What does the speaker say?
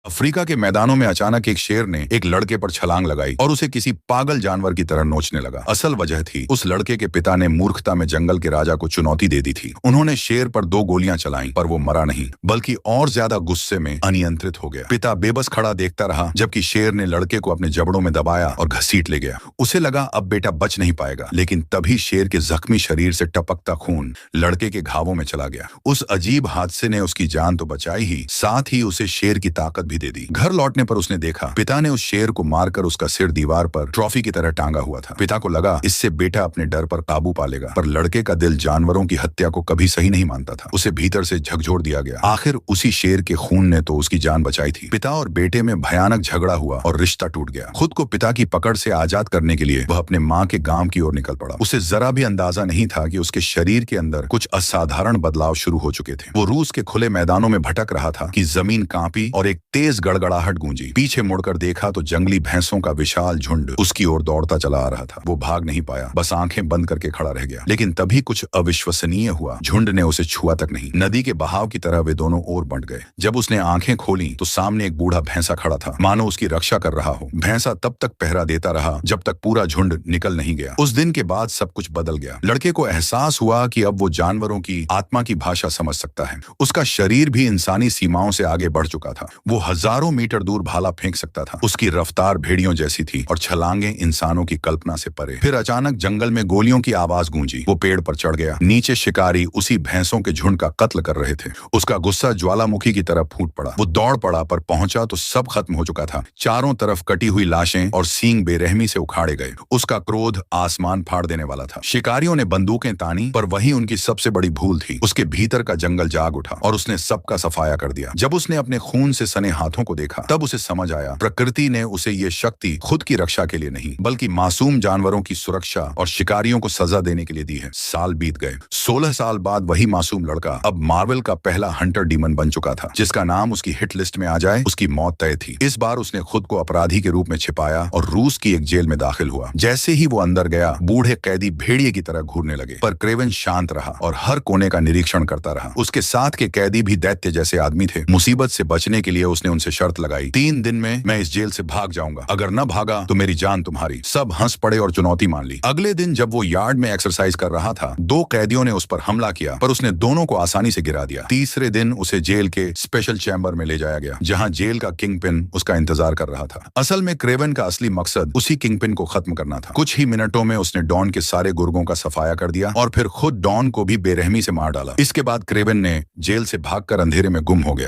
Africa के मैदानों में अचानक एक शेर ने एक लड़के पर छलांग लगाई और उसे किसी पागल जानवर की तरह नोचने लगा। असल वजह थी उस लड़के के पिता ने मूर्खता में जंगल के राजा को चुनौती दे दी थी। उन्होंने शेर पर 2 गोलियां चलाईं, पर वो मरा नहीं बल्कि और ज्यादा गुस्से में अनियंत्रित हो गया। पिता बेबस खड़ा देखता रहा जबकि शेर ने लड़के को अपने जबड़ों में दबाया और घसीट ले गया। उसे लगा अब बेटा बच नहीं पाएगा, लेकिन तभी शेर के जख्मी शरीर से टपकता खून लड़के के घावों में चला गया। उस अजीब हादसे ने उसकी जान तो बचाई ही, साथ ही उसे शेर की ताकत भी दे दी। घर लौटने पर उसने देखा पिता ने उस शेर को मारकर उसका सिर दीवार पर ट्रॉफी की तरह टांगा हुआ था। पिता को लगा इससे बेटा अपने डर पर काबू पा लेगा, पर लड़के का दिल जानवरों की हत्या को कभी सही नहीं मानता था। उसे भीतर से झकझोर दिया गया। आखिर उसी शेर के खून ने तो उसकी जान बचाई थी। पिता और बेटे में भयानक झगड़ा हुआ और रिश्ता टूट गया। खुद को पिता की पकड़ से आजाद करने के लिए वह अपने माँ के गांव की ओर निकल पड़ा। उसे जरा भी अंदाजा नहीं था कि उसके शरीर के अंदर कुछ असाधारण बदलाव शुरू हो चुके थे। वो रूस के खुले मैदानों में भटक रहा था कि जमीन कांपी और एक तेज गड़गड़ाहट गूंजी। पीछे मुड़कर देखा तो जंगली भैंसों का विशाल झुंड उसकी ओर दौड़ता चला आ रहा था। वो भाग नहीं पाया, बस आंखें बंद करके खड़ा रह गया। लेकिन तभी कुछ अविश्वसनीय हुआ। झुंड ने उसे छुआ तक नहीं। नदी के बहाव की तरह वे दोनों ओर बंट गए। जब उसने आंखें खोली तो सामने एक बूढ़ा भैंसा खड़ा था, मानो उसकी रक्षा कर रहा हो। भैंसा तब तक पहरा देता रहा जब तक पूरा झुंड निकल नहीं गया। उस दिन के बाद सब कुछ बदल गया। लड़के को एहसास हुआ कि अब वो जानवरों की आत्मा की भाषा समझ सकता है। उसका शरीर भी इंसानी सीमाओं से आगे बढ़ चुका था। वो हजारों मीटर दूर भाला फेंक सकता था। उसकी रफ्तार भेड़ियों जैसी थी और छलांगे इंसानों की कल्पना से परे। फिर अचानक जंगल में गोलियों की आवाज गूंजी। वो पेड़ पर चढ़ गया। नीचे शिकारी उसी भैंसों के झुंड का कत्ल कर रहे थे। उसका गुस्सा ज्वालामुखी की तरह फूट पड़ा। वो दौड़ पड़ा, पर पहुंचा तो सब खत्म हो चुका था। चारों तरफ कटी हुई लाशें और सींग बेरहमी से उखाड़े गए। उसका क्रोध आसमान फाड़ देने वाला था। शिकारियों ने बंदूकें तानी, पर वही उनकी सबसे बड़ी भूल थी। उसके भीतर का जंगल जाग उठा और उसने सबका सफाया कर दिया। जब उसने अपने खून से सने हाथों को देखा तब उसे समझ आया प्रकृति ने उसे ये शक्ति खुद की रक्षा के लिए नहीं बल्कि मासूम जानवरों की सुरक्षा और शिकारियों को सजा देने के लिए दी है। साल बीत गए। 16 साल बाद वही मासूम लड़का अब मार्वल का पहला हंटर डीमन बन चुका था। जिसका नाम उसकी हिट लिस्ट में आ जाए उसकी मौत तय थी। इस बार उसने खुद को अपराधी के रूप में छिपाया और रूस की एक जेल में दाखिल हुआ। जैसे ही वो अंदर गया बूढ़े कैदी भेड़िए की तरह घूरने लगे, पर क्रेवन शांत रहा और हर कोने का निरीक्षण करता रहा। उसके साथ के कैदी भी दैत्य जैसे आदमी थे। मुसीबत से बचने के लिए उसने उनसे शर्त लगाई, 3 दिन में मैं इस जेल से भाग जाऊंगा, अगर न भागा तो मेरी जान तुम्हारी। सब हंस पड़े और चुनौती मान ली। अगले दिन जब वो यार्ड में एक्सरसाइज कर रहा था 2 कैदियों ने उस पर हमला किया, पर उसने दोनों को आसानी से गिरा दिया। तीसरे दिन उसे जेल के स्पेशल चैम्बर में ले जाया गया, जहां जेल का किंगपिन उसका इंतजार कर रहा था। असल में क्रेवन का असली मकसद उसी किंगपिन को खत्म करना था। कुछ ही मिनटों में उसने डॉन के सारे गुर्गों का सफाया कर दिया और फिर खुद डॉन को भी बेरहमी से मार डाला। इसके बाद क्रेवन ने जेल से भागकर अंधेरे में गुम हो गया।